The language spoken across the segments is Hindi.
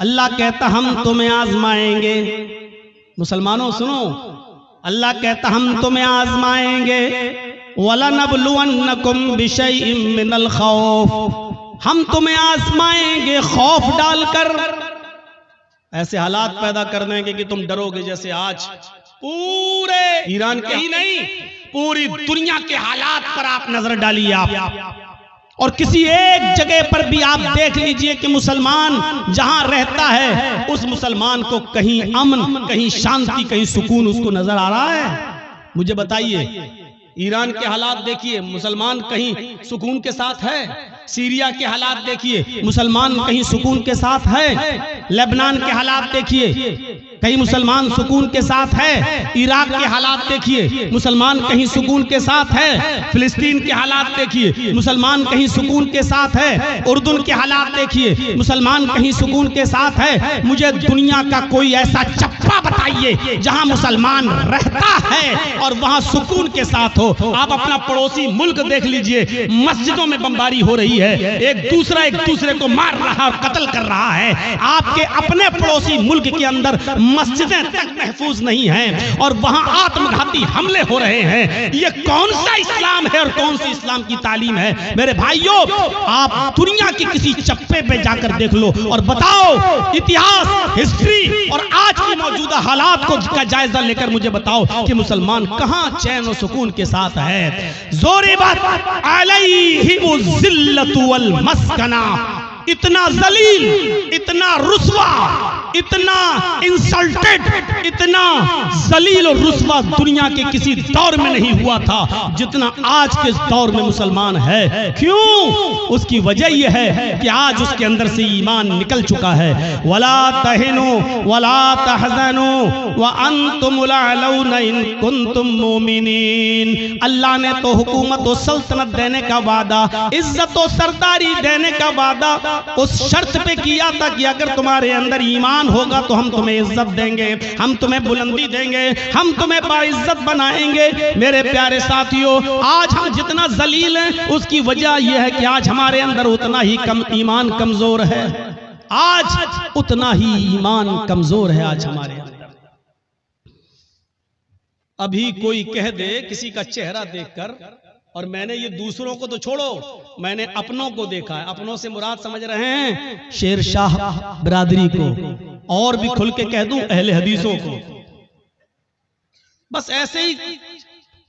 अल्लाह कहता हम तुम्हें आजमाएंगे। मुसलमानों सुनो, अल्लाह कहता हम तुम्हें आजमाएंगे। वलनबलुवन्नकुम बिशैइन मिनल खौफ, हम तुम्हें आजमाएंगे खौफ डालकर, ऐसे हालात पैदा कर देंगे कि तुम डरोगे। जैसे आज पूरे ईरान के ही नहीं, पूरी दुनिया के हालात पर आप नजर डालिए आप, और किसी एक जगह पर भी आप देख लीजिए कि मुसलमान जहां रहता है उस मुसलमान को कहीं अमन, कहीं शांति, कहीं सुकून उसको नजर आ रहा है? मुझे बताइए। ईरान के हालात देखिए, मुसलमान कहीं सुकून के साथ है। सीरिया के हालात देखिए, मुसलमान कहीं सुकून के साथ है। लेबनान के हालात देखिए, कहीं मुसलमान सुकून के साथ है। इराक के हालात देखिए, मुसलमान कहीं सुकून के साथ है। फिलिस्तीन के हालात देखिए, मुसलमान कहीं सुकून के साथ है। उर्दून के हालात देखिए, मुसलमान कहीं सुकून के साथ है। मुझे दुनिया का कोई ऐसा चप्पा बताइए जहां मुसलमान रहता है और वहां सुकून के साथ हो। आप अपना पड़ोसी मुल्क देख लीजिए, मस्जिदों में बमबारी हो रही है, एक दूसरे को मार रहा और कत्ल कर रहा है। आपके अपने पड़ोसी मुल्क के अंदर मस्जिदें तक महफूज नहीं हैं और वहां आत्मघाती हमले हो रहे हैं। ये कौन सा इस्लाम है और कौन सी इस्लाम की तालीम है? मेरे भाइयों, आप दुनिया की किसी चप्पे पे जाकर देख लो और बताओ, इतिहास, हिस्ट्री और आज की मौजूदा हालात को का जायजा लेकर मुझे बताओ कि मुसलमान कहां चैन और सुकून के साथ है। ज़ोरिबत अलैहिमुज़्ज़िल्लतु वल मस्कना, इतना जलील, इतना रुस्वा, इतना इंसल्टेड, इतना जलील और रुस्वा दुनिया के किसी दौर में नहीं हुआ था जितना आज के दौर में मुसलमान है। क्यों? उसकी वजह यह है कि आज उसके अंदर से ईमान निकल चुका है। वला तहिनु वला तहज़नु व अंतुमुल अलौना इन कुंतुम मोमिनीन। अल्लाह ने तो हुकूमत और सल्तनत देने का वादा, इज्जत और सरदारी देने का वादा उस शर्त पे किया था कि अगर तुम्हारे अंदर ईमान होगा तो हम तुम्हें इज्जत देंगे, हम तुम्हें बुलंदी देंगे, हम तुम्हें बाइज्जत बनाएंगे। मेरे प्यारे साथियों, आज हम जितना जलील हैं उसकी वजह यह है कि आज हमारे अंदर उतना ही कम ईमान कमजोर है। आज उतना ही ईमान कमजोर है आज हमारे अंदर। अभी कोई कह दे किसी का चेहरा देखकर, और मैंने ये दूसरों को तो छोड़ो, मैंने अपनों को देखा है। अपनों से मुराद समझ रहे हैं शेर शाह बिरादरी को, और भी खुल के कह दूं अहले हदीसों को। बस ऐसे ही,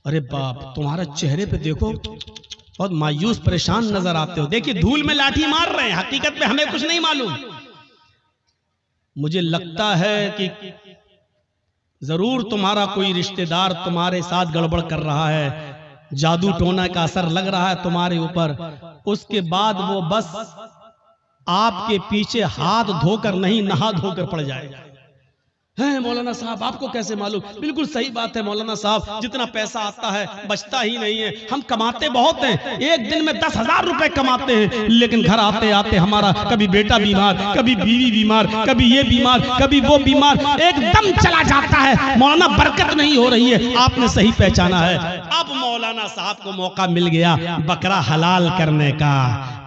अरे बाप, तुम्हारा चेहरे पे देखो बहुत मायूस परेशान नजर आते हो। देखिए धूल में लाठी मार रहे हैं, हकीकत में हमें कुछ नहीं मालूम। मुझे लगता है कि जरूर तुम्हारा कोई रिश्तेदार तुम्हारे साथ गड़बड़ कर रहा है, जादू टोना का असर लग रहा है तुम्हारे ऊपर। उसके बाद वो बस आपके पीछे हाथ धोकर नहीं, नहा धोकर पड़ जाएगा। है मौलाना साहब, आपको कैसे मालूम? बिल्कुल सही बात है मौलाना साहब, जितना पैसा आता है बचता ही नहीं है। हम कमाते बहुत हैं, एक दिन में 10,000 रुपए कमाते हैं, लेकिन घर आते आते हमारा कभी बेटा बीमार, कभी बीवी बीमार, कभी ये बीमार, कभी वो बीमार, एकदम चला जाता है। मौलाना बरकत नहीं हो रही है। आपने सही पहचाना है। अब मौलाना साहब को मौका मिल गया बकरा हलाल करने का।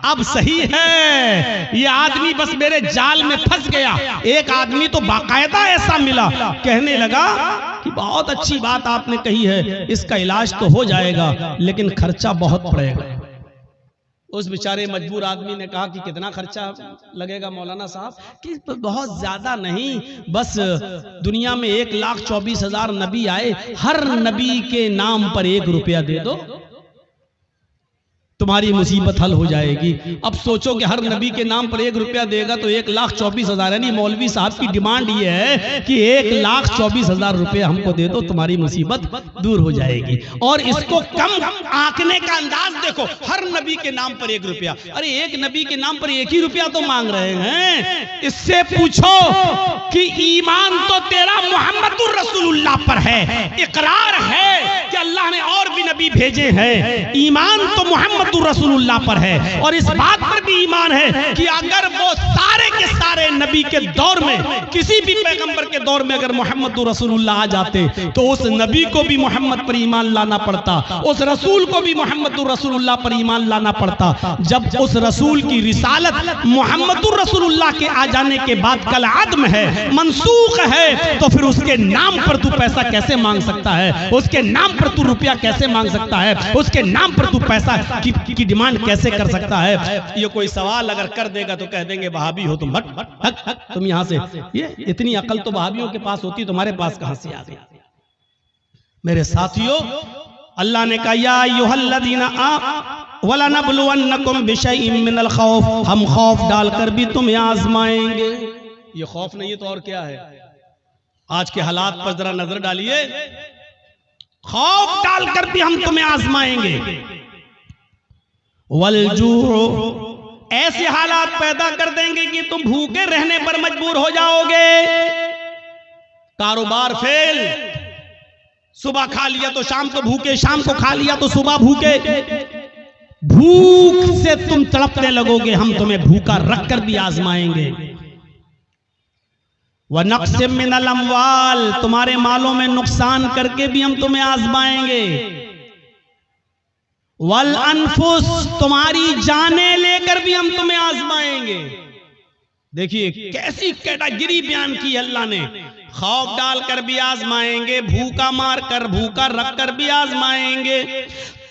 अब सही है, ये आदमी बस मेरे जाल में फंस गया। एक आदमी तो बाकायदा ऐसा मिला, कहने लगा कि बहुत अच्छी बात आपने कही है, इसका इलाज तो हो जाएगा लेकिन खर्चा बहुत पड़ेगा। उस बेचारे मजबूर आदमी ने कहा कि कितना खर्चा लगेगा मौलाना साहब? कि बहुत ज्यादा नहीं, बस दुनिया में 1,24,000 नबी आए, हर नबी के नाम पर 1 रुपया दे दो, तुम्हारी मुसीबत हल हो जाएगी। अब सोचो कि हर नबी के नाम पर 1 रुपया देगा तो 1,24,000, यानी मौलवी साहब की डिमांड ये है कि 1,24,000 रुपया हमको दे दो, तुम्हारी मुसीबत दूर हो जाएगी। और इसको कम आंकने का अंदाज देखो, हर नबी के नाम पर 1 रुपया। अरे एक नबी के नाम पर 1 ही रुपया तो मांग रहे हैं। इससे पूछो कि ईमान तो तेरा मुहम्मदुर रसूलुल्लाह पर है, इकरार है कि अल्लाह ने और भी नबी भेजे हैं, ईमान तो मोहम्मद रसूलुल्लाह पर है। और इस बात पर भी ईमान है कि अगर वो सारे के सारे नबी के दौर में, किसी भी पैगंबर के दौर में अगर मोहम्मद रसूलुल्लाह आ जाते तो उस नबी को भी मोहम्मद पर ईमान लाना पड़ता, उस रसूल को भी मोहम्मद रसूलुल्लाह पर ईमान लाना पड़ता। जब उस रसूल की रिसालत मोहम्मद रसूलुल्लाह के आ जाने के बाद कल आदम है, मनसूख है, तो फिर उसके नाम पर तू पैसा कैसे मांग सकता है, उसके नाम पर तू रुपया कैसे मांग सकता है, उसके नाम पर तू पैसा की डिमांड कैसे कर सकता है। ये कोई सवाल अगर कर देगा तो कह देंगे वहाबी हो तुम, हट हट हट तुम यहां से, ये इतनी अकल तो वहाबियों के पास होती, तुम्हारे पास कहां से आ गई। मेरे साथियों, अल्लाह ने कहा या अय्युहल्लज़ीना वलनबलुवन्नकुम बिशैइन मिनल खौफ, हम खौफ डालकर भी तुम्हें आजमाएंगे। ये खौफ नहीं है तो और क्या है। आज के हालात पर जरा नजर डालिए, खौफ डालकर भी हम तुम्हें आजमाएंगे। वलजू, ऐसे हालात पैदा कर देंगे कि तुम भूखे रहने पर मजबूर हो जाओगे। कारोबार फेल, सुबह खा लिया तो शाम को भूखे, शाम को खा लिया तो सुबह भूखे, भूख से तुम तड़पने लगोगे, हम तुम्हें भूखा रखकर भी आजमाएंगे। व नक़्सिम मिनल अम्वाल, तुम्हारे मालों में नुकसान करके भी हम तुम्हें आजमाएंगे। वल अनफुस, तुम्हारी जानें लेकर भी हम तुम्हें आजमाएंगे। देखिए कैसी कैटेगरी बयान की अल्लाह ने, खौफ डालकर भी आजमाएंगे, भूखा मारकर, भूखा रखकर भी आजमाएंगे,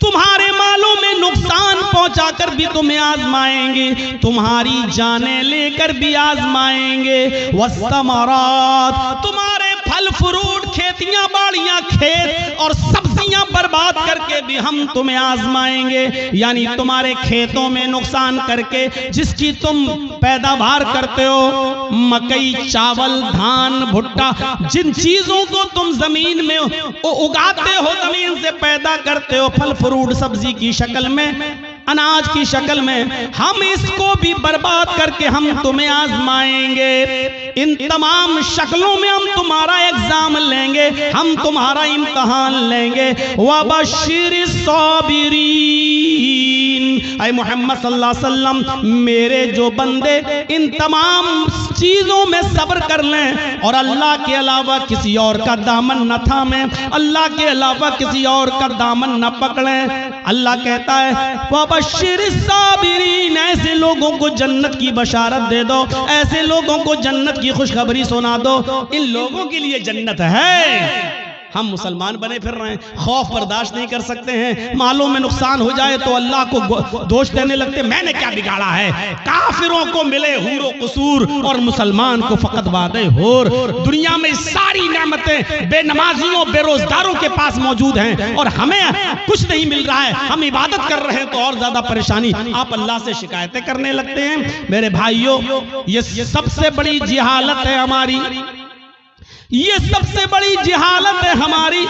तुम्हारे मालों में नुकसान पहुंचाकर भी तुम्हें आजमाएंगे, तुम्हारी जानें लेकर भी आजमाएंगे। वस्तमरात, तुम्हारे फल फ्रूट, खेतियां बाड़ियां, खेत और सब्जियां बर्बाद करके भी हम तुम्हें आजमाएंगे। यानी तुम्हारे खेतों में नुकसान करके, जिसकी तुम पैदावार करते हो, मकई, चावल, धान, भुट्टा, जिन चीजों को तुम जमीन में उगाते हो, जमीन से पैदा करते हो, फल फ्रूट सब्जी की शक्ल में, अनाज की शक्ल में, हम इसको भी बर्बाद करके हम तुम्हें आजमाएंगे। इन तमाम शक्लों में हम तुम्हारा एग्जाम लेंगे, हम तुम्हारा इम्तहान लेंगे। वबश्शिरिस साबिरीन, ऐ मोहम्मद सल्लल्लाहु अलैहि वसल्लम, मेरे जो बंदे इन तमाम चीजों में सब्र कर लें और अल्लाह के अलावा किसी और का दामन न थामें, अल्लाह के अलावा किसी और का दामन न पकड़ें। अल्लाह कहता है वबश्शिरिस साबिरीन, ऐसे लोगों को जन्नत की बशारत दे दो, ऐसे लोगों को जन्नत की खुशखबरी सुना दो। इन लोगों के लिए जन्नत है। हम मुसलमान बने फिर रहे हैं, खौफ बर्दाश्त नहीं कर सकते हैं, मालों में नुकसान हो जाए तो अल्लाह को दोष देने लगते, मैंने क्या बिगाड़ा है। काफिरों को मिले हूरो कसूर और मुसलमान को फकत वादे होर। दुनिया में सारी नेमतें बेनमाजियों, बेरोजगारों के पास मौजूद हैं और हमें कुछ नहीं मिल रहा है, हम इबादत कर रहे हैं तो और ज्यादा परेशानी। आप अल्लाह से शिकायतें करने लगते हैं। मेरे भाइयों, ये सबसे बड़ी जिहालत है हमारी, ये सबसे बड़ी जिहालत है हमारी।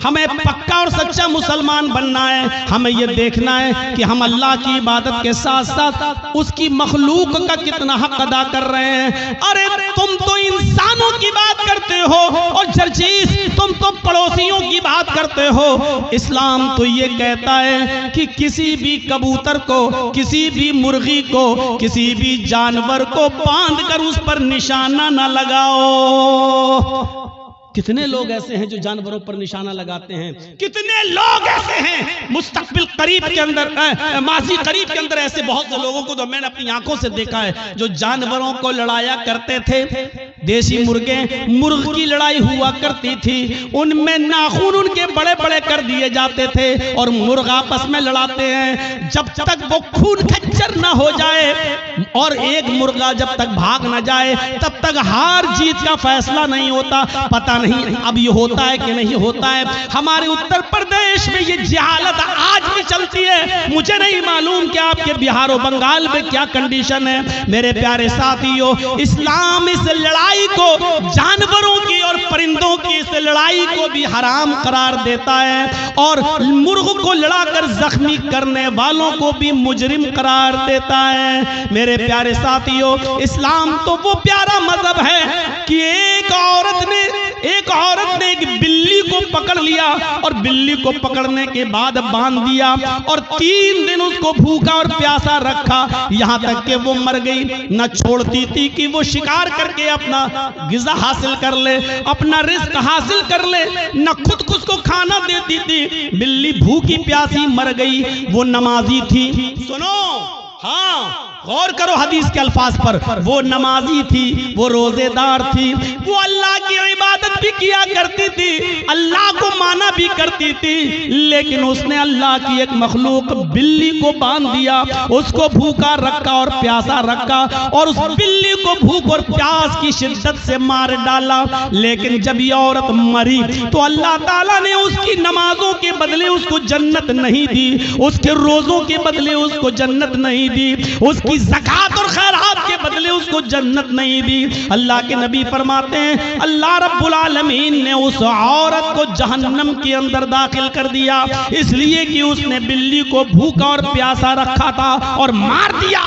हमें पक्का और सच्चा मुसलमान बनना है। हमें यह देखना है कि हम अल्लाह की इबादत के साथ साथ उसकी मखलूक का कितना हक अदा कर रहे हैं। अरे तुम तो इंसानों की बात करते हो और जरचीज तुम तो पड़ोसियों की बात करते हो। इस्लाम तो ये कहता है कि किसी भी कबूतर को, किसी भी मुर्गी को, किसी भी जानवर को बांध कर उस पर निशाना न लगाओ। कितने लोग ऐसे हैं जो जानवरों पर निशाना लगाते हैं, कितने लोग ऐसे हैं मुस्तकबिल करीब के अंदर, माजी करीब के अंदर ऐसे बहुत से लोगों को तो मैंने अपनी आंखों से देखा है जो जानवरों को लड़ाया करते थे। देसी मुर्ग की लड़ाई हुआ करती थी, उनमें नाखून उनके बड़े बड़े कर दिए जाते थे और मुर्ग आपस में लड़ाते हैं। जब तक वो खून खच्चर न हो जाए और एक मुर्गा जब तक भाग न जाए तब तक हार जीत का फैसला नहीं होता। पता नहीं अब ये होता है कि नहीं होता है। हमारे उत्तर प्रदेश में ये जिहालत आज भी चलती है। मुझे नहीं मालूम कि आपके बिहार और बंगाल में क्या कंडीशन है। मेरे प्यारे साथियों, इस्लाम इस लड़ाई को, जानवरों की और परिंदों की इस लड़ाई को भी हराम करार देता है और मुर्ग को लड़ाकर जख्मी करने वालों को भी मुजरिम करार देता है। मेरे प्यारे साथियों, इस्लाम तो वो प्यारा मजहब है कि एक औरत ने एक बिल्ली को पकड़ लिया और बिल्ली को पकड़ने के बाद बांध दिया और 3 दिन उसको भूखा और प्यासा रखा, यहाँ तक कि वो मर गई। न छोड़ती थी कि वो शिकार करके अपना गिज़ा हासिल कर ले, अपना रिस्क हासिल कर ले, न खुद को खाना देती थी। बिल्ली भूखी प्यासी मर गई। वो नमाजी थी, सुनो, हाँ गौर करो हदीस के अल्फाज पर, वो नमाजी थी, वो रोजेदार थी, वो अल्लाह की इबादत भी किया करती थी, अल्लाह को माना भी करती थी, लेकिन उसने अल्लाह की एक मखलूक बिल्ली को बांध दिया, उसको भूखा रखा और प्यासा रखा और उस बिल्ली को भूख और प्यास की शिद्दत से मार डाला। लेकिन जब ये औरत मरी तो अल्लाह ताला ने उसकी नमाजों के बदले उसको जन्नत नहीं दी, उसके रोजों के बदले उसको जन्नत नहीं दी, उसकी ज़कात और खैरात के बदले उसको जन्नत नहीं दी। अल्लाह के नबी फरमाते हैं अल्लाह रब्बुल आलमीन ने उस औरत को जहन्नम के अंदर दाखिल कर दिया, इसलिए कि उसने बिल्ली को भूखा और प्यासा रखा था और मार दिया।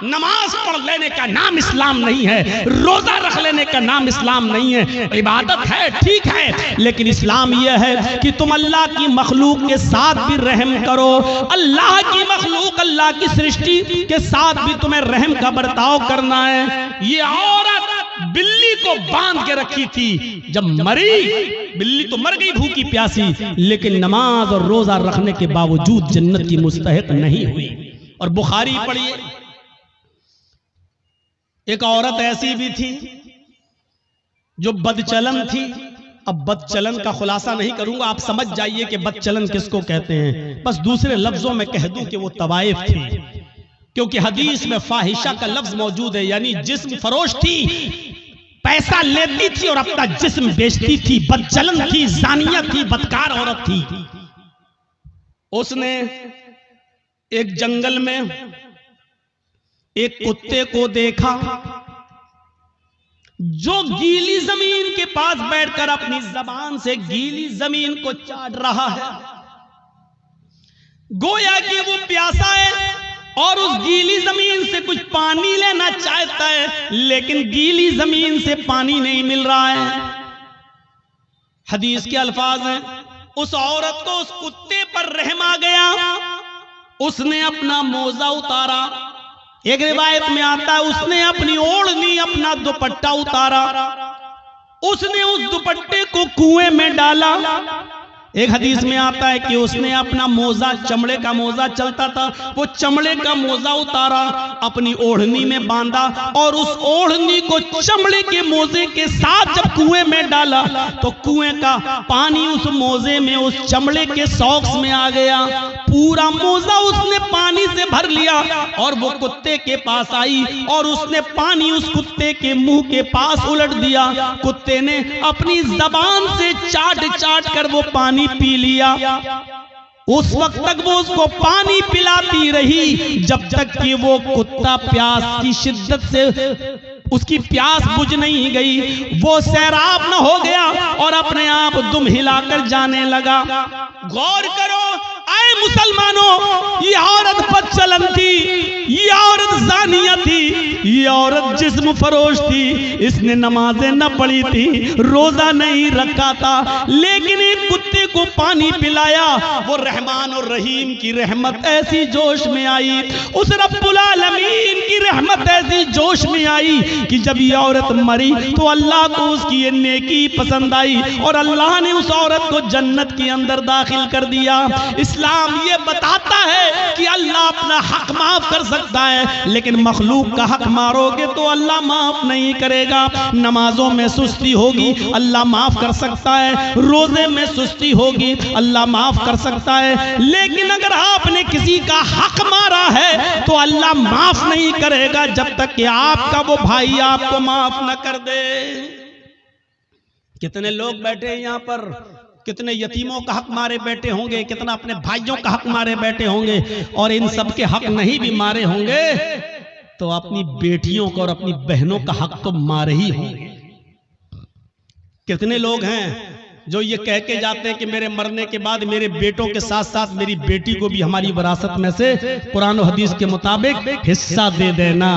नमाज पढ़ लेने का नाम इस्लाम नहीं है, रोजा रख लेने का नाम इस्लाम नहीं है। इबादत है, ठीक है, लेकिन इस्लाम यह है कि तुम अल्लाह की मखलूक के साथ भी रहम करो। अल्लाह की मखलूक, अल्लाह की सृष्टि के साथ भी तुम्हें रहम का बर्ताव करना है। ये औरत बिल्ली को बांध के रखी थी, जब मरी बिल्ली तो मर गई भूखी प्यासी, लेकिन नमाज और रोजा रखने के बावजूद जन्नत की मुस्तहिक नहीं हुई। और बुखारी पढ़िए, एक औरत ऐसी भी थी जो बदचलन थी। अब बदचलन का खुलासा नहीं करूंगा, आप समझ जाइए कि बदचलन किसको कहते हैं। बस दूसरे लफ्जों में कह दूं कि वो तवाइफ थी, क्योंकि हदीस में फाहिशा का लफ्ज मौजूद है, यानी जिस्म फरोश थी, पैसा लेती थी और अपना जिस्म बेचती थी, बदचलन थी, जानिया थी, बदकार औरत थी। उसने एक जंगल में एक कुत्ते को देखा जो गीली जमीन के पास बैठकर अपनी जबान से गीली जमीन को चाट रहा है, गोया कि वो प्यासा है और उस गीली जमीन से कुछ पानी लेना चाहता है, लेकिन गीली जमीन से पानी नहीं मिल रहा है। हदीस के अल्फाज हैं, उस औरत को उस कुत्ते पर रहम आ गया, उसने अपना मोजा उतारा। एक रिवायत में आता है उसने अपनी ओढ़नी, अपना दुपट्टा उतारा, उसने उस दुपट्टे को कुएं में डाला। एक हदीस में आता है कि उसने अपना मोजा, चमड़े का मोजा चलता था, वो चमड़े का मोजा उतारा, अपनी ओढ़नी में बांधा और उस ओढ़नी को चमड़े के मोजे के साथ जब कुएं में डाला तो कुएं का पानी उस मोजे में, उस चमड़े के सॉक्स में आ गया। पूरा मोजा उसने पानी से भर लिया और वो कुत्ते के पास आई और उसने पानी उस कुत्ते के मुंह के पास उलट दिया। कुत्ते ने अपनी जबान से चाट चाट कर वो पानी पी लिया। उस वक्त तक वो उसको पानी पिलाती रही जब तक कि वो कुत्ता प्यास की शिद्दत से उसकी प्यास बुझ नहीं गई, वो सैराब न हो गया और अपने आप दुम हिलाकर जाने लगा। गौर करो आए मुसलमानों, ये औरत बदचलन थी, ये औरत जानिया थी, ये औरत जिस्म फरोश थी, इसने नमाजें न पढ़ी थी, रोजा नहीं रखा था, लेकिन एक कुत्ते को पानी पिलाया। वो रहमान और रहीम की रहमत ऐसी जोश में आई, उस रब्बुल आलमीन की रहमत ऐसी जोश में आई कि जब ये औरत मरी तो अल्लाह को उसकी ये नेकी पसंद आई और अल्लाह ने उस औरत को जन्नत के अंदर दाखिल कर दिया। इस्लाम ये बताता है कि अल्लाह अपना हक माफ कर सकता है, लेकिन मखलूक का हक मारोगे तो अल्लाह माफ नहीं करेगा। नमाजों में सुस्ती होगी, अल्लाह माफ कर सकता है, रोजे में सुस्ती होगी, अल्लाह माफ कर सकता है, लेकिन अगर आपने किसी का हक मारा है तो अल्लाह माफ नहीं करेगा जब तक कि आपका वो भाई आपको माफ न कर दे। कितने लोग बैठे हैं यहाँ पर, कितने यतीमों का हक मारे बैठे होंगे, कितना अपने भाइयों का हक मारे बैठे होंगे, और इन सब के हक नहीं भी मारे होंगे तो अपनी बेटियों का और अपनी बहनों का हक तो मारे ही होंगे। कितने लोग हैं जो ये कह के जाते हैं कि मेरे मरने के बाद मेरे बेटों के साथ साथ मेरी बेटी को भी हमारी विरासत में से कुरान और हदीस के मुताबिक हिस्सा दे देना।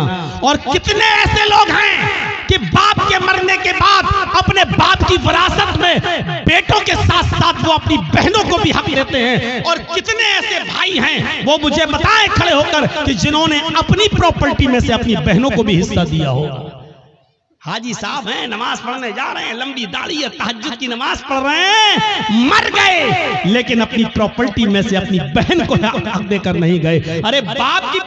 और कितने ऐसे लोग हैं कि बाप के मरने के बाद अपने बाप की विरासत में बेटों के साथ साथ वो अपनी बहनों को भी हक देते हैं। और कितने ऐसे भाई हैं वो मुझे बताएं खड़े होकर कि जिन्होंने अपनी प्रॉपर्टी में से अपनी बहनों को भी हिस्सा दिया हो। हाजी साहब हैं, नमाज पढ़ने जा रहे हैं, लंबी दाढ़ी है, तहज्जुद की नमाज पढ़ रहे हैं, मर गए लेकिन अपनी प्रॉपर्टी में से अपनी बहन को हक देकर नहीं गए। अरे बाप की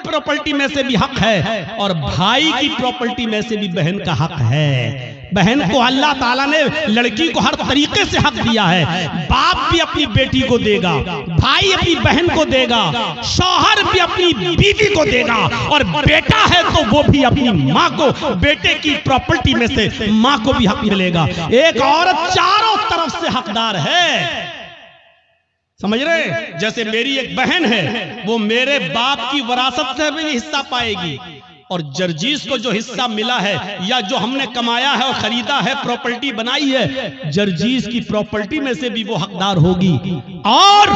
प्रॉपर्टी में से भी हक है और भाई की प्रॉपर्टी में से भी बहन का हक है। बहन को अल्लाह ताला ने लड़की को हर तरीके से हक दिया है। बाप भी अपनी बेटी को देगा, भाई अपनी बहन को देगा, शौहर भी अपनी बीवी को देगा और बेटा है तो वो भी अपनी माँ को, बेटे की प्रॉपर्टी में से माँ को भी हक मिलेगा। एक औरत चारों तरफ से हकदार है, समझ रहे? जैसे मेरी एक बहन है, वो मेरे बाप की विरासत से भी हिस्सा पाएगी और जर्जीस को जो हिस्सा मिला है या जो हमने कमाया है और खरीदा है, प्रॉपर्टी बनाई है, जर्जीस की प्रॉपर्टी में से भी वो हकदार होगी। और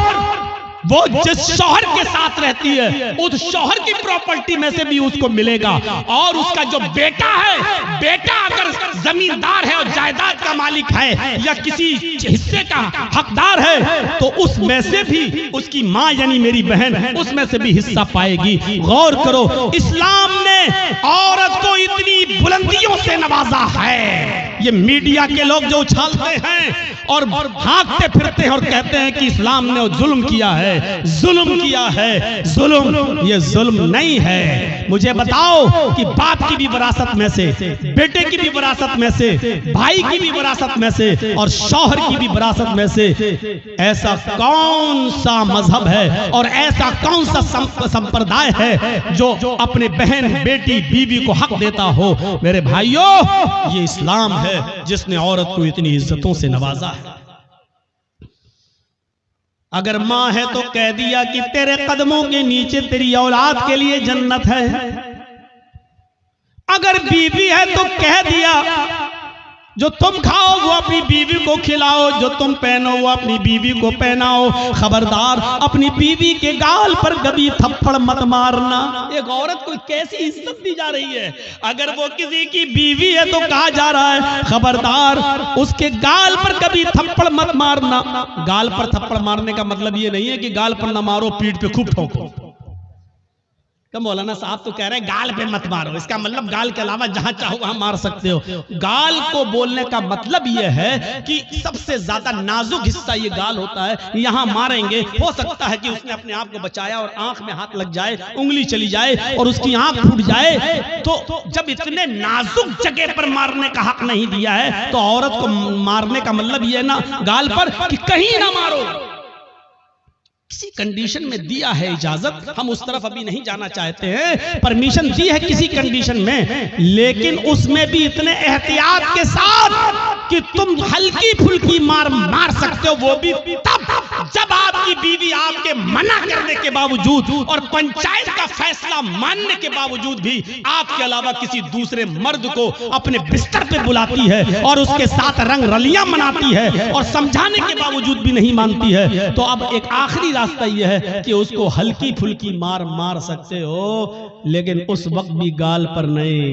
वो जिस शौहर के साथ रहती है उस शौहर की प्रॉपर्टी में से भी उसको मिलेगा। और उसका जो बेटा है, बेटा अगर जमींदार है और जायदाद का मालिक है या किसी हिस्से का हकदार है तो उसमें से भी उसकी माँ यानी मेरी बहन उसमें से भी हिस्सा पाएगी। गौर करो, इस्लाम ने औरत को इतनी बुलंदियों से नवाजा है। ये मीडिया के लोग जो उछालते हैं और भागते फिरते हैं और कहते हैं कि इस्लाम ने जुल्म किया है, जुल्म किया है, जुल्म, ये जुल्म नहीं है। मुझे बताओ कि बाप की भी विरासत में से, बेटे की भी विरासत में से, भाई की भी विरासत में से और शौहर की भी विरासत में से ऐसा कौन सा मजहब है और ऐसा कौन सा संप्रदाय है जो अपने बहन, बेटी, बीवी को हक देता हो? मेरे भाइयों, ये इस्लाम है जिसने औरत को इतनी इज्जतों से नवाजा है। अगर माँ है तो कह दिया कि तेरे कदमों के नीचे तेरी औलाद के लिए जन्नत है। अगर बीवी है तो कह दिया जो तुम खाओ वो अपनी बीवी को खिलाओ, जो तुम पहनो वो अपनी बीवी को पहनाओ। खबरदार, अपनी बीवी के गाल पर कभी थप्पड़ मत मारना। एक औरत को कैसी इज्जत दी जा रही है। अगर वो किसी की बीवी है तो कहा जा रहा है खबरदार उसके गाल पर कभी थप्पड़ मत मारना। गाल पर थप्पड़ मारने का मतलब ये नहीं है कि गाल पर न मारो, पीठ पे खूब ठोको। क्या मौलाना साहब तो कह रहे हैं गाल पे मत मारो, इसका मतलब गाल के अलावा जहां चाहो वहां मार सकते हो। गाल को बोलने का मतलब यह है कि सबसे ज्यादा नाजुक हिस्सा ये गाल होता है, यहां मारेंगे। हो सकता है कि उसने अपने आप को बचाया और आंख में हाथ लग जाए, उंगली चली जाए और उसकी आंख फूट जाए। तो जब इतने नाजुक जगह पर मारने का हक नहीं दिया है तो औरत को मारने का मतलब यह ना गाल पर कि कहीं ना मारो। किसी कंडीशन में दिया है इजाजत, हम उस तरफ अभी नहीं जाना चाहते हैं। परमिशन दी है किसी कंडीशन में, लेकिन उसमें भी इतने एहतियात के साथ कि तुम हल्की फुल्की मार सकते हो, वो भी तब जब आपकी बीवी आपके मना करने के बावजूद और पंचायत का फैसला मानने के बावजूद भी आपके अलावा किसी दूसरे मर्द को अपने बिस्तर पे बुलाती है और उसके साथ रंग रलियां मनाती है और समझाने के बावजूद भी नहीं मानती है। तो अब एक आखिरी रास्ता यह है कि उसको हल्की फुल्की मार सकते हो, लेकिन उस वक्त भी गाल पर नहीं,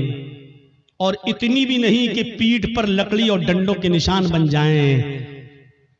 और इतनी भी नहीं कि पीठ पर लकड़ी और डंडों के निशान बन जाएं,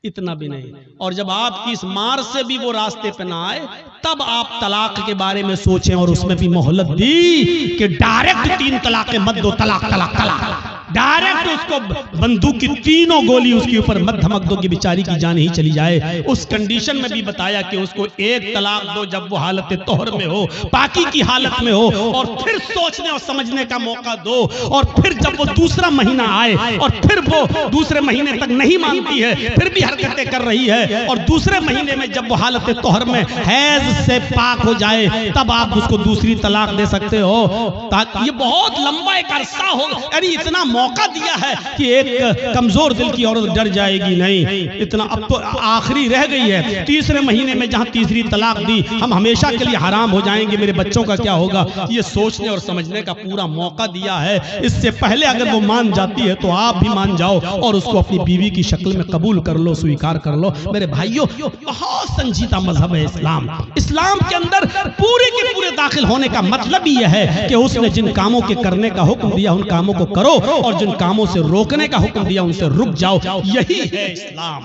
इतना भी नहीं। और जब आपकी इस मार से भी वो रास्ते पे ना आए तब आप तलाक के बारे में सोचें और उसमें भी मोहलत दी कि डायरेक्ट 3 तलाक मत दो, तलाक तलाक तलाक, डायरेक्ट उसको बंदूक की 3 गोली उसके ऊपर मत धमक दो कि बेचारी की जान ही चली जाए। उस कंडीशन में भी बताया कि उसको 1 तलाक दो जब वो हालत तोहर में हो, पाकी की हालत में हो, और फिर सोचने और समझने का मौका दो। और फिर जब वो दूसरा महीना आए और फिर वो दूसरे महीने तक नहीं मानती है, फिर भी हरकतें कर रही है, और दूसरे महीने में जब वो हालत तोहर में हैज से पाक हो जाए तब आप उसको दूसरी तलाक दे सकते हो। ताकि ये बहुत लंबा एक अरसा हो, यानी इतना मौका दिया है कि एक कमजोर दिल की औरत डर जाएगी नहीं, इतना। अब तो आखिरी रह गई है, तीसरे महीने में जहां तीसरी तलाक दी, हम हमेशा के लिए हराम हो जाएंगे, मेरे बच्चों का क्या होगा, ये सोचने और समझने का पूरा मौका दिया है। इससे पहले अगर वो मान जाती है तो आप भी मान जाओ और उसको अपनी बीवी की शक्ल में कबूल कर लो, स्वीकार कर लो। मेरे भाइयों, बहुत संजीदा मजहब है इस्लाम। इस्लाम के अंदर पूरे के पूरे दाखिल होने का मतलब ही यह है कि उसने जिन कामों के करने का हुक्म दिया उन कामों को करो और जिन कामों से रोकने का हुक्म दिया उनसे रुक जाओ। यही है इस्लाम।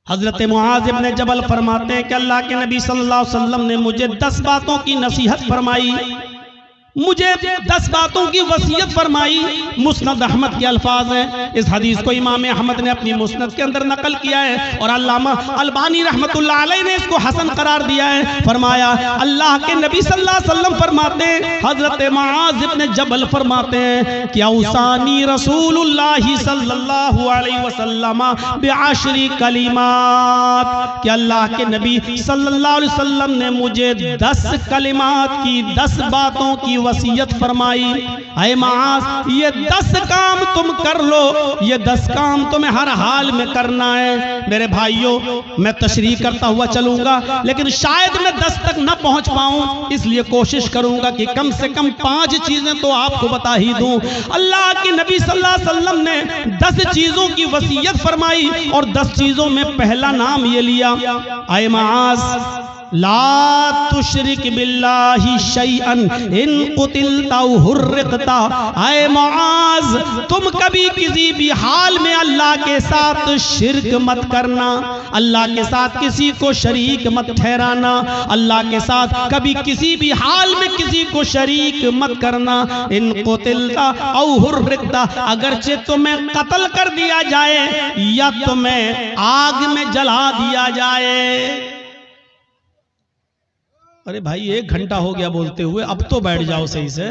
हजरत मुआज इब्न जबल फरमाते हैं कि अल्लाह के नबी सल्लल्लाहु अलैहि वसल्लम ने मुझे 10 बातों की नसीहत फरमाई, मुझे 10 बातों की वसीयत फरमाई। मुस्नद अहमद के अल्फाज हैं। इस हदीस को इमाम अहमद ने अपनी मुस्नद के अंदर नकल किया है और अल्लामा अलबानी रहमतुल्लाह अलैह ने इसको हसन करार दिया है। फरमाया अल्लाह के नबी सल्लल्लाहु अलैहि वसल्लम फरमाते हैं, हजरत मुआज इब्न जबल फरमाते हैं कि औसानी रसूलुल्लाह सल्लल्लाहु अलैहि वसल्लम बिअशरी कलिमात, कि अल्लाह के नबी सल्लल्लाहु अलैहि वसल्लम ने मुझे 10 कलिमात की 10 बातों की वसीयत फरमाई। ऐ मुआज, ये 10 काम तुम कर लो, ये 10 काम तुम्हें हर हाल में करना है। मेरे भाइयों, मैं तशरीह करता हुआ चलूंगा, लेकिन शायद मैं 10 तक न पहुंच पाऊं, इसलिए कोशिश करूंगा कि कम से कम 5 चीजें तो आपको बता ही दूं। अल्लाह के नबी सल्लल्लाहु अलैहि वसल्लम ने 10 चीजों की वसीयत फरमाई और 10 चीजों में पहला नाम ये लिया, ऐ मुआज ला तुशरिक बिल्लाहि शैअन इन कुतिलता हुर्रिकता। ऐ मुआज, तुम कभी किसी भी हाल में अल्लाह के साथ शिरक मत करना, अल्लाह के साथ किसी को शरीक मत ठहराना, अल्लाह के साथ कभी किसी भी हाल में किसी को शरीक मत करना। इन कुतिलता औ हुर्रिकता, अगरचे तुम्हें कत्ल कर दिया जाए या तुम्हें आग में जला दिया जाए। अरे भाई 1 घंटा हो गया बोलते हुए, अब तो बैठ जाओ सही से,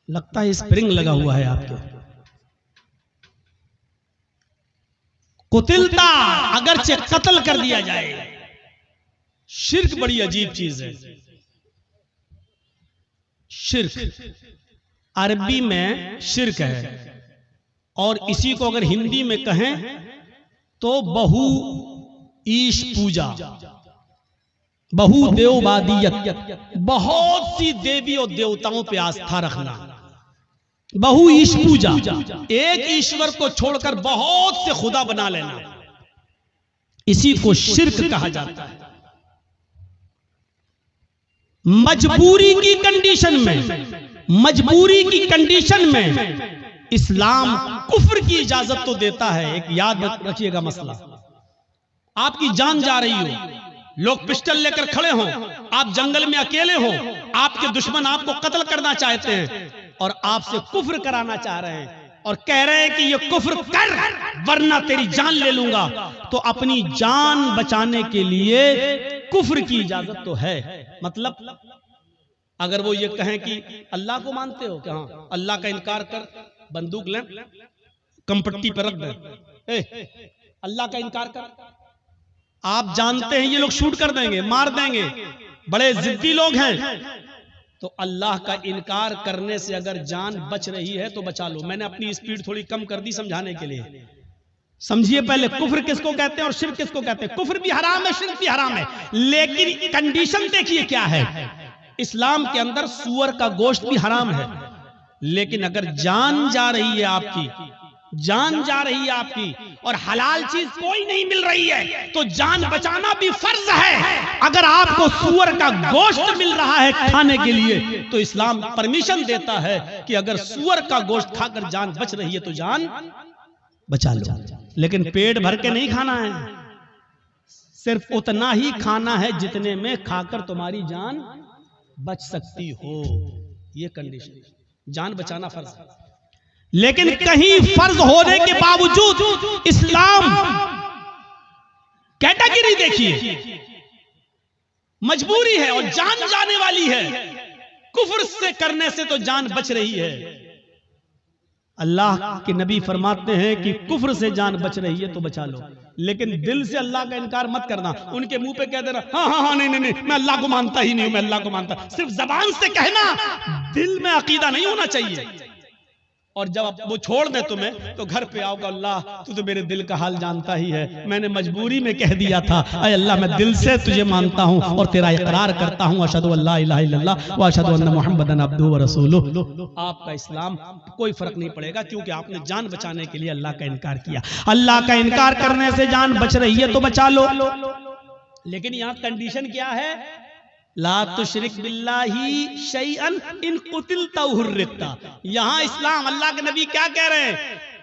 लगता है स्प्रिंग लगा हुआ है आपके। कुतिलता, अगरचे कत्ल कर दिया जाए। शिर्क बड़ी अजीब चीज है। शिर्क अरबी में शिर्क है और इसी को अगर हिंदी में कहें तो बहु ईश पूजा, बहुदेववादियत, बहुत सी देवी और देवताओं पे आस्था रखना, बहु ईश पूजा, एक ईश्वर को छोड़कर बहुत से खुदा बना लेना, इसी को शिर्क कहा जाता है। मजबूरी की कंडीशन में, मजबूरी की कंडीशन में इस्लाम कुफ्र की इजाजत तो देता है। एक याद रखिएगा मसला, आपकी जान जा रही हो, लोग पिस्टल लेकर खड़े हों, आप जंगल में अकेले हो, आपके दुश्मन आपको कत्ल करना चाहते हैं और आपसे कुफ्र कराना चाह रहे हैं और कह रहे हैं कि ये कुफ्र कर वरना तेरी जान ले लूंगा, तो अपनी जान बचाने के लिए कुफ्र की इजाजत तो है। मतलब अगर वो ये कहें कि अल्लाह को मानते हो क्या, हाँ, अल्लाह का इनकार कर, बंदूक लें, कंपट्टी पर रख दें, अल्लाह का इनकार कर, आप जानते हैं ये लोग शूट कर देंगे, मार देंगे, बड़े जिद्दी लोग हैं, तो अल्लाह का इनकार करने से अगर जान बच रही है तो बचा लो। मैंने अपनी स्पीड थोड़ी कम कर दी समझाने के लिए। समझिए पहले कुफ्र किसको कहते हैं और शिर्क किसको कहते हैं। कुफ्र भी हराम है, शिर्क भी हराम है, लेकिन कंडीशन देखिए क्या है। इस्लाम के अंदर सूअर का गोश्त भी हराम है, लेकिन अगर जान जा रही है आपकी, जान जा रही है आपकी और हलाल चीज कोई नहीं मिल रही है तो जान बचाना भी फर्ज है। अगर आपको सूअर का गोश्त मिल रहा है खाने के लिए तो इस्लाम परमिशन देता है कि अगर सूअर का गोश्त खाकर जान बच रही है तो जान बचा लो, लेकिन पेट भर के नहीं खाना है, सिर्फ उतना ही खाना है जितने में खाकर तुम्हारी जान बच सकती हो। ये कंडीशन, जान बचाना फर्ज है। लेकिन कहीं फर्ज होने के बावजूद इस्लाम कैटेगरी देखिए, मजबूरी है और जान जाने वाली है, कुफ्र से करने से तो जान बच रही है। अल्लाह के नबी फरमाते हैं कि कुफ्र से जान बच रही है तो बचा लो, लेकिन दिल से अल्लाह का इनकार मत करना। उनके मुंह पे कह देना हाँ हाँ हाँ नहीं नहीं नहीं मैं अल्लाह को मानता ही नहीं हूं, मैं अल्लाह को मानता, सिर्फ जबान से कहना, दिल में अकीदा नहीं होना चाहिए। और जब वो छोड़ दे तुम्हें तो घर पे आओगे, अल्लाह तू तो मेरे दिल का हाल जानता ही है, मैंने मजबूरी में कह दिया था, अरे अल्लाह मैं दिल से तुझे मानता हूं और तेरा इकरार करता हूं, अशहदु अल्ला इलाहा इल्लल्लाह व अशहदु अन्ना मुहम्मदन अब्दुहु व रसूलुहु। आपका इस्लाम कोई फर्क नहीं पड़ेगा, क्योंकि आपने जान बचाने के लिए अल्लाह का इनकार किया। अल्लाह का इनकार करने से जान बच रही है तो बचा लो, लेकिन यहाँ कंडीशन क्या है, ला तुशरिक बिल्लाहि शैअन इन कुतिलता हुर्रिकता। यहां इस्लाम, अल्लाह के नबी क्या कह रहे हैं,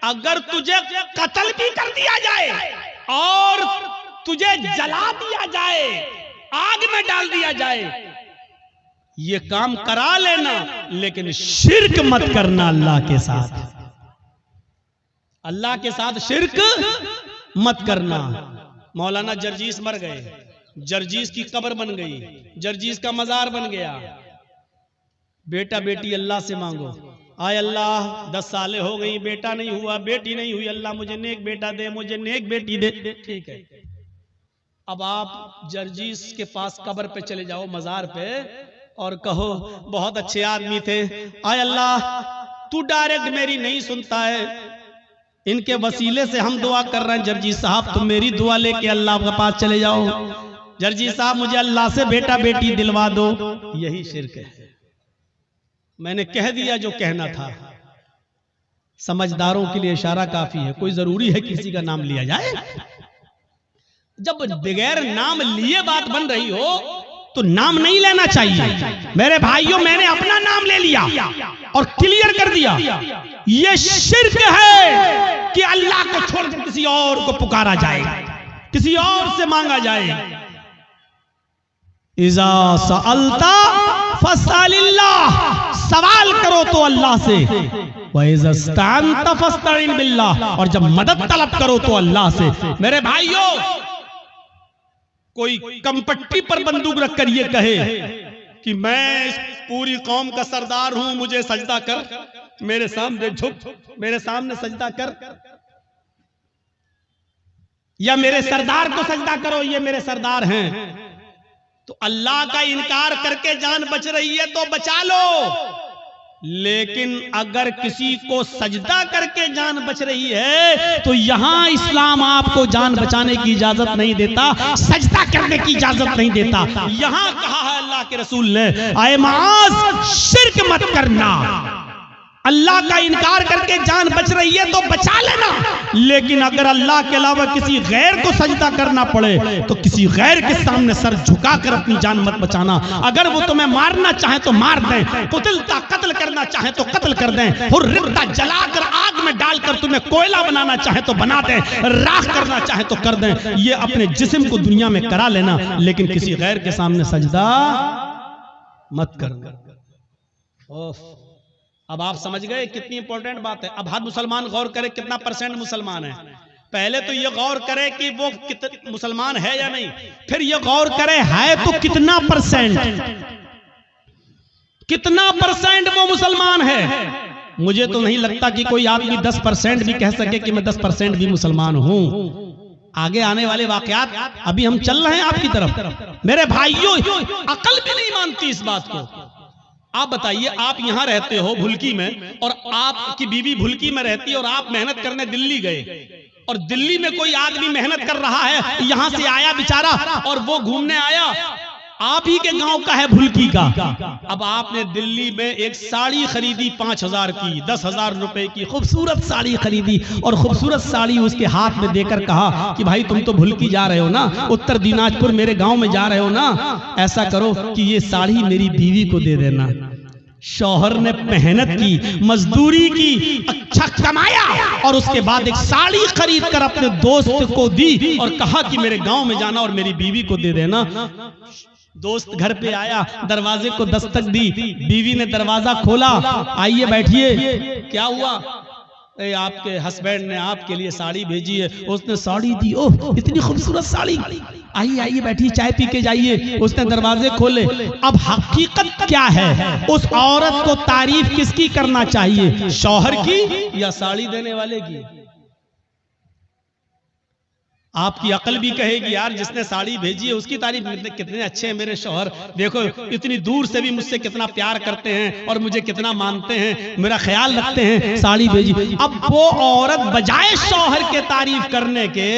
अगर तुझे कत्ल भी कर दिया जाए और तुझे जला दिया जाए, आग में डाल दिया जाए, ये काम करा लेना, लेकिन शिर्क मत करना अल्लाह के साथ। अल्लाह के साथ शिर्क मत करना। मौलाना जर्जीस मर गए, जर्जीस की कब्र बन गई, जर्जीस का मजार बन गया। बेटा बेटी अल्लाह से मांगो, आय अल्लाह 10 सालें हो गई, बेटा नहीं हुआ, बेटी नहीं हुई, अल्लाह मुझे नेक बेटा दे, मुझे नेक बेटी दे। ठीक है, अब आप जर्जीस के पास कब्र पे चले जाओ, मजार पे, और कहो बहुत अच्छे आदमी थे, आय अल्लाह तू डायरेक्ट मेरी नहीं सुनता है, इनके वसीले से हम दुआ कर रहे हैं, जर्जीस साहब तुम मेरी दुआ लेके अल्लाह के पास चले जाओ, जर्जीस साहब मुझे अल्लाह से बेटा बेटी दिलवा दो। यही शिर्क है। मैंने कह दिया जो कहना था। समझदारों के लिए इशारा काफी है, कोई जरूरी है किसी का नाम लिया जाए? जब बगैर नाम लिए बात बन रही हो तो नाम नहीं लेना चाहिए। मेरे भाइयों, मैंने अपना नाम ले लिया और क्लियर कर दिया, ये शिर्क है कि अल्लाह को छोड़कर किसी और को पुकारा जाए, किसी और से मांगा जाए। इज़ा सअल्ता फसअलिल्लाह, सवाल करो तो अल्लाह से, व इज़ा इस्तअनता फस्तईन बिल्लाह, और जब मदद तलब करो तो अल्लाह से। मेरे भाइयों, कोई कमपट्टी पर बंदूक रखकर ये कहे कि मैं इस पूरी कौम का सरदार हूं, मुझे सजदा कर, मेरे सामने झुक, मेरे सामने सजदा कर, या मेरे सरदार को सजदा करो, ये मेरे सरदार हैं, तो अल्लाह का इनकार करके जान बच रही है तो बचा लो। लेकिन अगर किसी को सजदा करके जान बच रही है तो यहां इस्लाम आपको जान बचाने की इजाजत नहीं देता, सजदा करने की इजाजत नहीं देता। यहां कहा है अल्लाह के रसूल ने, आए माज शिर्क मत करना। अल्लाह का इनकार करके जान बच रही है तो बचा लेना, लेकिन अगर अल्लाह के अलावा किसी गैर को सजदा करना पड़े तो किसी गैर के सामने सर झुकाकर अपनी जान मत बचाना। अगर वो तुम्हें मारना चाहे तो मार दें, कुतिलता कत्ल करना चाहे तो कत्ल कर दें, हुर्रिता जलाकर आग में डालकर तुम्हें कोयला बनाना चाहे तो बना दें, राख करना चाहे तो कर दें। ये अपने जिस्म को दुनिया में करा लेना, लेकिन किसी गैर के सामने सजदा मत करना। अब आप समझ गए कितनी इंपॉर्टेंट बात है। अब हर मुसलमान गौर करे कितना % मुसलमान है। पहले तो ये गौर करे कि वो मुसलमान है या नहीं, फिर ये गौर करे है तो कितना %, कितना % वो मुसलमान है। मुझे तो नहीं लगता कि कोई आदमी 10% भी कह सके कि मैं 10% भी मुसलमान हूं। आगे आने वाले वाकयात, अभी हम चल रहे हैं आपकी तरफ। मेरे भाइयों, अकल भी नहीं मानती इस बात को। आप बताइए, आप यहां रहते हो भुलकी में, और आपकी बीवी भुलकी में रहती है, और आप मेहनत करने दिल्ली गए, और दिल्ली में कोई आदमी मेहनत कर रहा है, यहां से आया बेचारा, और वो घूमने आया, आप ही के गांव का है भुलकी का। अब आपने दिल्ली में एक साड़ी खरीदी 5000 की, 10,000 रुपए की खूबसूरत साड़ी खरीदी, और खूबसूरत साड़ी उसके हाथ में देकर कहा कि भाई तुम तो भुलकी जा रहे हो ना, उत्तर दिनाजपुर मेरे गांव में जा रहे हो ना, ऐसा करो कि ये साड़ी मेरी बीवी को दे देना। शौहर ने मेहनत की, मजदूरी की, अच्छा कमाया, और उसके बाद एक साड़ी खरीद कर अपने दोस्त को दी और कहा कि मेरे गांव में जाना और मेरी बीवी को दे देना। दोस्त घर पे आया, दरवाजे को दस्तक दी, बीवी ने दरवाजा खोला, आइए बैठिए। क्या हुआ? आपके हस्बैंड ने आपके लिए साड़ी भेजी है। उसने साड़ी दी, ओह इतनी खूबसूरत साड़ी, आइए आइए बैठिए, चाय पी के जाइए। उसने दरवाजे खोले। अब हकीकत क्या है? उस औरत को तारीफ किसकी करना चाहिए, शौहर की या साड़ी देने वाले की? आपकी अकल भी कहेगी यार जिसने साड़ी भेजी है उसकी तारीफ, कितने अच्छे हैं मेरे शौहर, देखो इतनी दूर से भी मुझसे कितना प्यार करते हैं और मुझे कितना मानते हैं, मेरा ख्याल रखते हैं, साड़ी भेजी। अब वो औरत बजाय शौहर के तारीफ करने के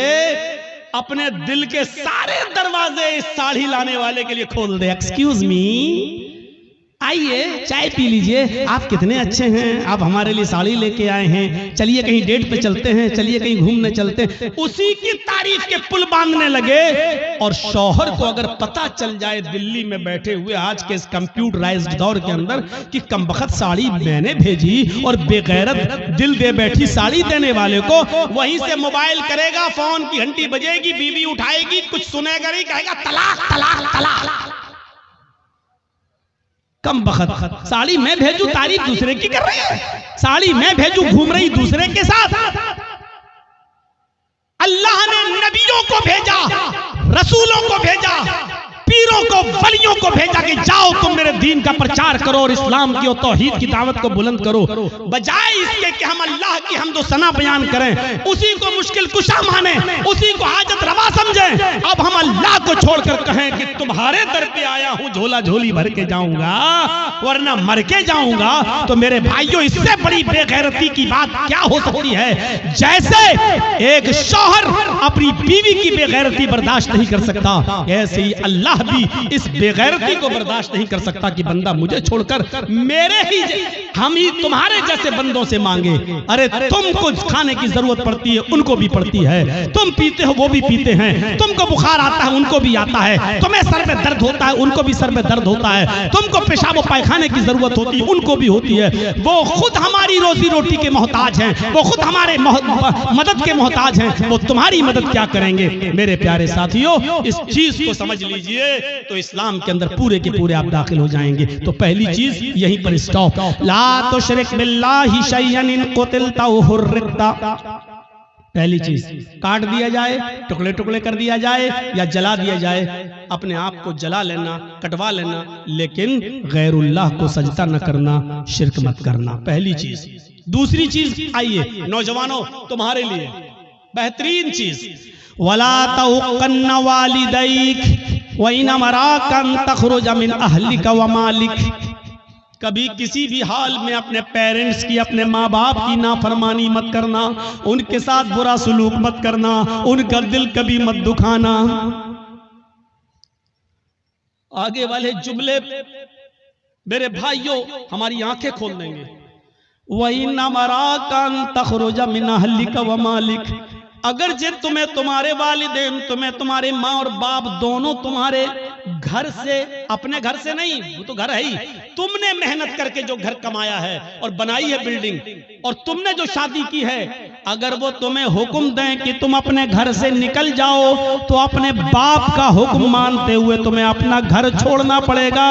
अपने दिल के सारे दरवाजे इस साड़ी लाने वाले के लिए खोल दे। एक्सक्यूज मी, आइए चाय पी लीजिए, आप कितने अच्छे हैं, आप हमारे लिए साड़ी लेके आए हैं, चलिए कहीं डेट पे चलते हैं, चलिए कहीं घूमने चलते हैं। उसी की तारीफ के पुल बांधने लगे। और शौहर को अगर पता चल जाए दिल्ली में बैठे हुए आज के इस कंप्यूटराइज्ड दौर के अंदर कि कमबख्त साड़ी मैंने भेजी और बेगैरत दिल दे बैठी साड़ी देने वाले को, वहीं से मोबाइल करेगा, फोन की घंटी बजेगी, बीवी उठाएगी, कुछ सुनेगा नहीं, कहेगा तलाक तलाक तलाक। कम बखत साड़ी मैं भेजू, तारीफ दूसरे की कर रही है। साड़ी मैं भेजू, घूम रही दूसरे के साथ। अल्लाह ने नबियों को भेजा, रसूलों को भेजा, पीरों को, वलियों को भेजा कि जाओ तुम मेरे दीन का प्रचार करो और इस्लाम की और तौहीद की दावत को बुलंद करो। बजाय इसके कि हम अल्लाह की हमदो सना बयान करें, उसी को मुश्किल कुशा माने, उसी को हाजत रवा समझें, अब हम अल्लाह को छोड़कर कहें कि तुम्हारे दर पे आया हूं, झोला झोली भर के जाऊंगा वरना मर के जाऊंगा। तो मेरे भाइयों, इससे बड़ी बेगैरती की बात क्या हो सकती है। जैसे एक शौहर अपनी बीवी की बेगैरती बर्दाश्त नहीं कर सकता, ऐसे ही अल्लाह भी इस बेगैरती को बर्दाश्त नहीं कर सकता कि बंदा मुझे छोड़कर मेरे ही हम ही तुम्हारे जैसे बंदों से मांगे। अरे तुमको खाने की जरूरत पड़ती है, उनको भी पड़ती है, तुम पीते हो वो भी पीते हैं, तुमको बुखार आता है उनको भी आता है, तुम्हें सर में दर्द होता है उनको भी सर में दर्द होता है, तुमको पेशाब और पायखाने की जरूरत होती है उनको भी होती है। वो खुद हमारी रोजी रोटी के मोहताज हैं, वो खुद हमारे मदद के मोहताज हैं, वो तुम्हारी मदद क्या करेंगे। मेरे प्यारे साथियों, इस चीज को समझ लीजिए तो इस्लाम के अंदर पूरे के पूरे आप दाखिल हो जाएंगे। तो पहली चीज यहीं पर स्टॉप। ला तुशरिक बिल्लाहि शैअन इन कुतिलता व हुर्रिकता। पहली चीज काट दिया जाए, टुकड़े टुकड़े कर दिया जाए या जला दिया जाए, अपने आप को जला लेना, कटवा लेना, लेकिन गैरुल्लाह को सजदा न करना, शिरक मत करना। पहली चीज। दूसरी चीज, आइए नौजवानों, तुम्हारे लिए बेहतरीन चीज, वला तउक़न्न वालिदैक व इन अमराकन तखरुज मिन अहलिका व मालिक। कभी किसी भी हाल में अपने पेरेंट्स की, अपने माँ बाप की नाफरमानी मत करना, उनके साथ बुरा सलूक मत करना, उनका दिल कभी मत दुखाना। आगे वाले जुमले मेरे भाइयों हमारी आंखें खोल देंगे। व इन अमराकन तखरुज मिन अहलिका व मालिक। अगर जे तुम्हें तुम्हारे वालिदैन, तुम्हें तुम्हारे माँ और बाप दोनों तुम्हारे घर से, अपने घर से नहीं, वो तो घर है ही, तुमने मेहनत करके जो घर कमाया है और बनाई है बिल्डिंग, और तुमने जो शादी की है, अगर वो तुम्हें हुक्म दें कि तुम अपने घर से निकल जाओ, तो अपने बाप का हुक्म मानते हुए तुम्हें अपना घर छोड़ना पड़ेगा।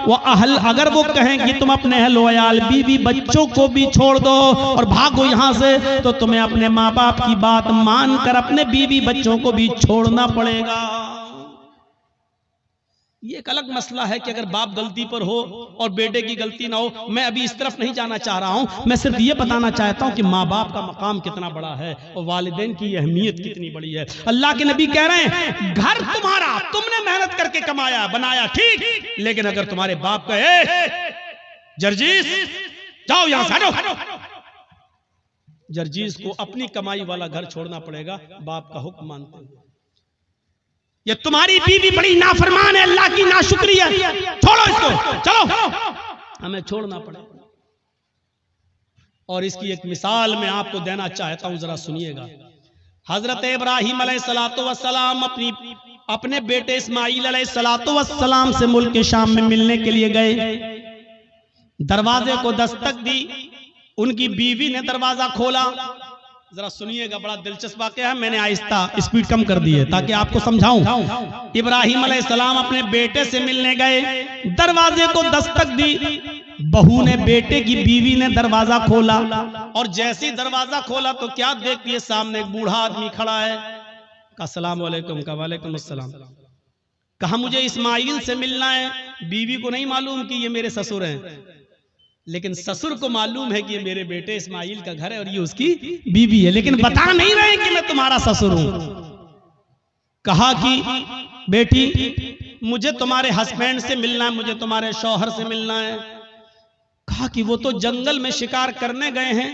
वो अहल, अगर वो कहें कि तुम अपने अहल वयाल, बीवी बच्चों को भी छोड़ दो और भागो यहाँ से, तो तुम्हें अपने माँ बाप की बात मानकर अपने बीवी बच्चों को भी छोड़ना पड़ेगा। ये एक अलग मसला है कि अगर बाप गलती पर हो और बेटे की गलती ना हो। मैं अभी इस तरफ नहीं जाना चाह रहा हूं, मैं सिर्फ ये बताना चाहता हूं कि माँ बाप का मकाम कितना बड़ा है और वालिदैन की अहमियत कितनी बड़ी है। अल्लाह के नबी कह रहे हैं, घर तुम्हारा, तुमने मेहनत करके कमाया बनाया, ठीक, लेकिन अगर तुम्हारे बाप कहे जर्जीस जाओ यहां से हटो, जर्जीस को अपनी कमाई वाला घर छोड़ना पड़ेगा बाप का हुक्म मानते हुए। ये तुम्हारी बीवी बड़ी नाफरमान है, अल्लाह की नाशुक्री है, छोड़ो इसको, चलो, हमें छोड़ना पड़ेगा। और इसकी एक मिसाल मैं आपको देना चाहता हूं, जरा सुनिएगा। हजरत इब्राहिम अलैहिस्सलातु वस्सलाम अपने बेटे इस्माइल अलैहिस्सलातु वस्सलाम से मुल्क शाम में मिलने के लिए गए। दरवाजे को दस्तक दी, उनकी बीवी ने दरवाजा खोला। जरा सुनिएगा, बड़ा दिलचस्प वाकया है, मैंने आहिस्ता स्पीड कम कर दी है ताकि आपको समझाऊं। इब्राहिम अलैहिस्सलाम अपने बेटे से मिलने गए, दरवाजे को दस्तक दी, बहू ने, बेटे की बीवी ने दरवाजा खोला, और जैसे ही दरवाजा खोला तो क्या देखती है, सामने एक बूढ़ा आदमी खड़ा है। अस्सलाम वालेकुम, का वालेकुम अस्सलाम। कहा मुझे इस्माइल से मिलना है। बीवी को नहीं मालूम कि ये मेरे ससुर हैं, लेकिन ससुर को मालूम है कि ये मेरे बेटे इस्माइल का घर है और ये उसकी बीवी है, लेकिन बता नहीं रहे कि मैं तुम्हारा ससुर हूं। कहा कि बेटी मुझे तुम्हारे हस्बैंड से मिलना है, मुझे तुम्हारे शौहर से मिलना है। कहा कि वो तो जंगल में शिकार करने गए हैं,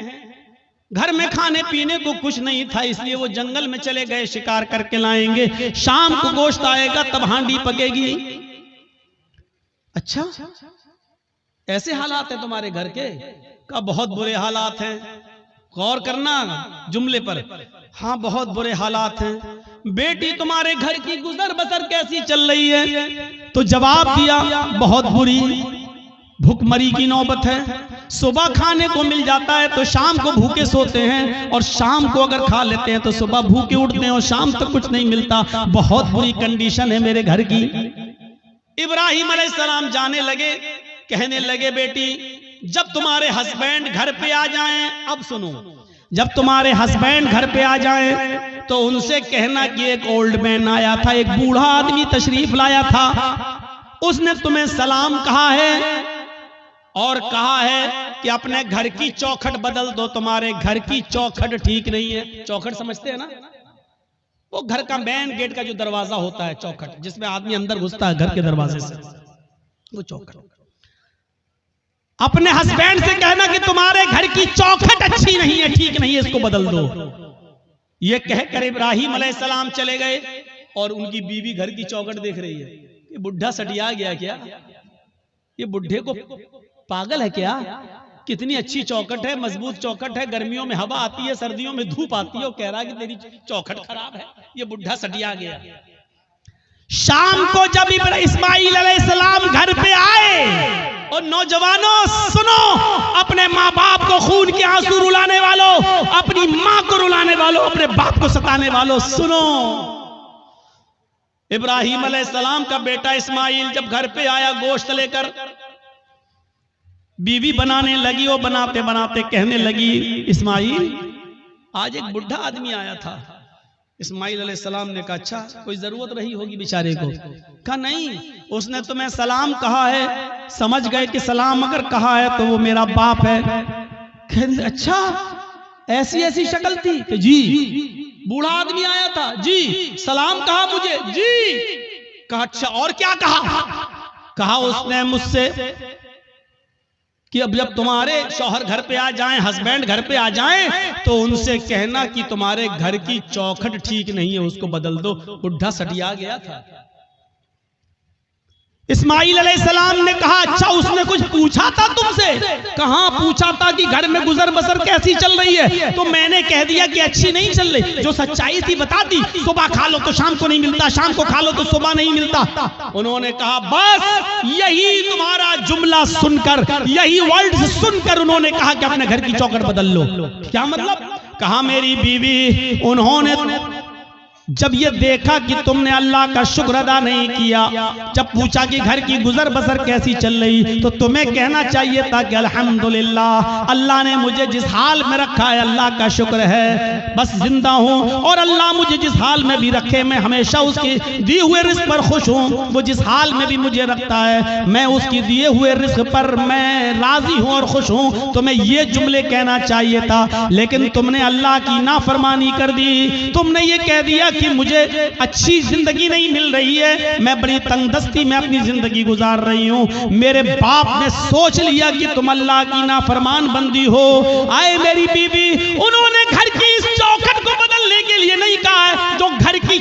घर में खाने पीने को कुछ नहीं था, इसलिए वो जंगल में चले गए, शिकार करके लाएंगे, शाम को गोश्त आएगा तब हांडी पकेगी। अच्छा, ऐसे हालात हैं तुम्हारे घर के? का बहुत बुरे हालात हैं। गौर करना जुमले पर। हाँ बहुत बुरे हालात हैं। बेटी तुम्हारे घर की गुजर बसर कैसी चल रही है? तो जवाब दिया बहुत बुरी, भूखमरी की नौबत है। सुबह खाने को मिल जाता है तो शाम को भूखे सोते हैं, और शाम को अगर खा लेते हैं तो सुबह भूखे उठते हैं और शाम तक कुछ नहीं मिलता। बहुत बुरी कंडीशन है मेरे घर की। इब्राहिम अलैहिस्सलाम जाने लगे, कहने लगे बेटी जब तुम्हारे हस्बैंड घर पे आ जाएं, अब सुनो, जब तुम्हारे हस्बैंड घर पे आ जाएं तो उनसे कहना कि एक ओल्ड मैन आया था, एक बूढ़ा आदमी तशरीफ लाया था, उसने तुम्हें सलाम कहा है और कहा है कि अपने घर की चौखट बदल दो, तुम्हारे घर की चौखट ठीक नहीं है। चौखट समझते हैं ना? वो घर का मेन गेट का जो दरवाजा होता है, चौखट, जिसमें आदमी अंदर घुसता है घर के दरवाजे से, वो चौखट। अपने हस्बैंड से कहना कि तुम्हारे घर की चौखट अच्छी नहीं है, ठीक नहीं है, इसको बदल दो। ये कहकर इब्राहिम अलैहिस्सलाम चले गए और उनकी बीवी घर की चौखट देख रही है। ये बुढ़ा सटिया गया क्या? ये बुढ़े को पागल है क्या? कितनी अच्छी चौखट है, मजबूत चौखट है, गर्मियों में हवा आती है, सर्दियों में धूप आती है, वो कह रहा है कि तेरी चौखट खराब है। ये बुढ़ा सटिया गया। शाम को जब इस्माइल अलैहिस्सलाम घर पे आए, और नौजवानों सुनो, अपने माँ बाप को खून के आंसू रुलाने वालों, अपनी माँ को रुलाने वालों, अपने बाप को सताने वालों, सुनो। इब्राहिम अलैहिस्सलाम का बेटा इस्माइल जब घर पे आया गोश्त लेकर, बीवी बनाने लगी, वो बनाते बनाते कहने लगी इस्माइल आज एक बुढ़ा आदमी आया था। इस्माइल अलैहिस्सलाम ने कहा अच्छा कोई जरूरत रही होगी बेचारे को? कहा नहीं, उसने तुम्हें सलाम कहा है, समझ गए कि सलाम अगर कहा है तो वो मेरा बाप है। कहने अच्छा ऐसी ऐसी शक्ल थी? कि जी। बूढ़ा आदमी आया था? जी। सलाम कहा मुझे? जी। कहा अच्छा और क्या कहा? कहा उसने मुझसे कि अब जब तुम्हारे शौहर घर पे आ जाएं, हस्बैंड घर पे आ जाएं, तो उनसे कहना कि तुम्हारे घर की चौखट ठीक नहीं है, उसको बदल दो। बुढ़ा सटिया गया था। इस्माइल अलैहिस्सलाम ने कहा अच्छा उसने कुछ पूछा था तुमसे? कहां पूछा था कि घर में गुजर बसर कैसी चल रही है, तो मैंने कह दिया कि अच्छी नहीं चल रही। जो सच्चाई थी बता दी, सुबह खा लो तो शाम को नहीं मिलता, शाम को खा लो तो सुबह नहीं मिलता। उन्होंने कहा बस यही तुम्हारा जुमला सुनकर, यही वर्ड सुनकर उन्होंने कहा कि अपने घर की चौखट बदल लो। क्या मतलब? कहा मेरी बीवी, उन्होंने जब ये देखा कि तुमने अल्लाह का शुक्र अदा नहीं किया, जब पूछा कि घर की गुजर बसर कैसी चल रही, तो तुम्हें कहना चाहिए था कि अल्हम्दुलिल्लाह, अल्लाह ने मुझे जिस हाल में रखा है अल्लाह का शुक्र है, बस जिंदा हूँ, और अल्लाह मुझे जिस हाल में भी रखे मैं हमेशा उसके दिए हुए रिस्क पर खुश हूँ। वो जिस हाल में भी मुझे रखता है मैं उसकी दिए हुए रिस्क पर मैं राजी हूँ और खुश हूँ। तुम्हें ये जुमले कहना चाहिए था, लेकिन तुमने अल्लाह की नाफरमानी कर दी। तुमने ये कह दिया कि मुझे अच्छी जिंदगी नहीं मिल रही है, मैं बड़ी तंगदस्ती में अपनी जिंदगी गुजार रही हूं। मेरे बाप ने सोच लिया कि तुम अल्लाह की नाफरमान बंदी हो। आए मेरी बीवी, उन्होंने घर की इस चौखट को बदलने के लिए नहीं कहा है जो घर की